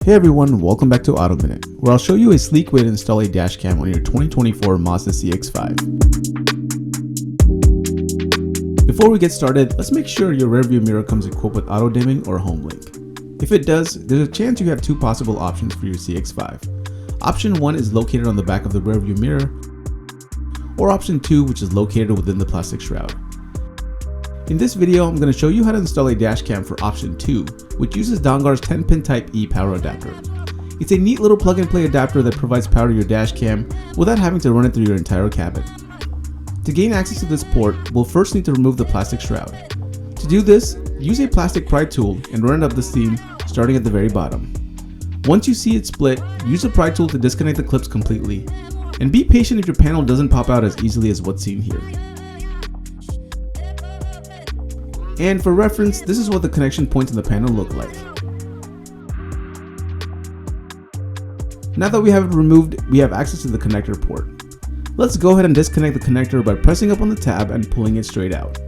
Hey everyone, welcome back to Auto Minute, where I'll show you a sleek way to install a dash cam on your 2024 Mazda CX-5. Before we get started, let's make sure your rearview mirror comes equipped with auto dimming or home link. If it does, there's a chance you have two possible options for your CX-5. Option 1 is located on the back of the rearview mirror, or option 2, which is located within the plastic shroud. In this video, I'm going to show you how to install a dash cam for option 2, which uses Dongar's 10-pin Type E power adapter. It's a neat little plug-and-play adapter that provides power to your dash cam without having to run it through your entire cabin. To gain access to this port, we'll first need to remove the plastic shroud. To do this, use a plastic pry tool and run it up the seam, starting at the very bottom. Once you see it split, use the pry tool to disconnect the clips completely, and be patient if your panel doesn't pop out as easily as what's seen here. And for reference, this is what the connection points in the panel look like. Now that we have it removed, we have access to the connector port. Let's go ahead and disconnect the connector by pressing up on the tab and pulling it straight out.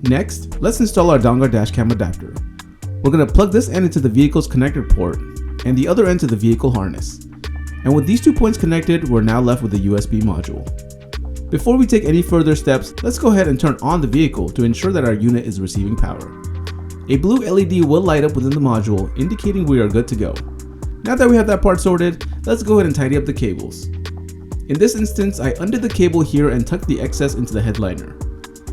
Next, let's install our Dongar Dashcam adapter. We're going to plug this end into the vehicle's connector port and the other end to the vehicle harness. And with these 2 points connected, we're now left with a USB module. Before we take any further steps, let's go ahead and turn on the vehicle to ensure that our unit is receiving power. A blue LED will light up within the module, indicating we are good to go. Now that we have that part sorted, let's go ahead and tidy up the cables. In this instance, I undid the cable here and tucked the excess into the headliner.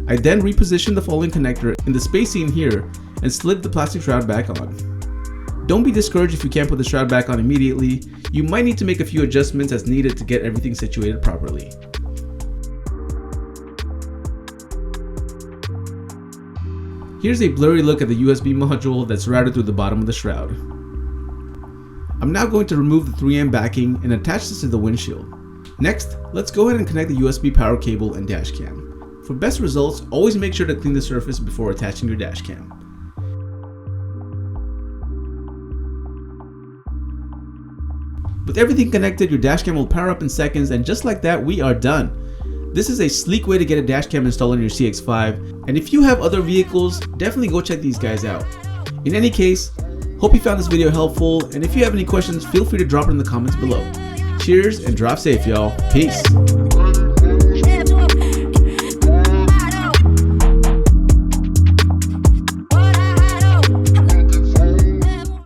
I then repositioned the falling connector in the space seen here and slid the plastic shroud back on. Don't be discouraged if you can't put the shroud back on immediately. You might need to make a few adjustments as needed to get everything situated properly. Here's a blurry look at the USB module that's routed through the bottom of the shroud. I'm now going to remove the 3M backing and attach this to the windshield. Next, let's go ahead and connect the USB power cable and dash cam. For best results, always make sure to clean the surface before attaching your dash cam. With everything connected, your dash cam will power up in seconds, and just like that, we are done. This is a sleek way to get a dash cam installed on your CX-5, and if you have other vehicles, definitely go check these guys out. In any case, hope you found this video helpful, and if you have any questions, feel free to drop it in the comments below. Cheers and drive safe, y'all. Peace.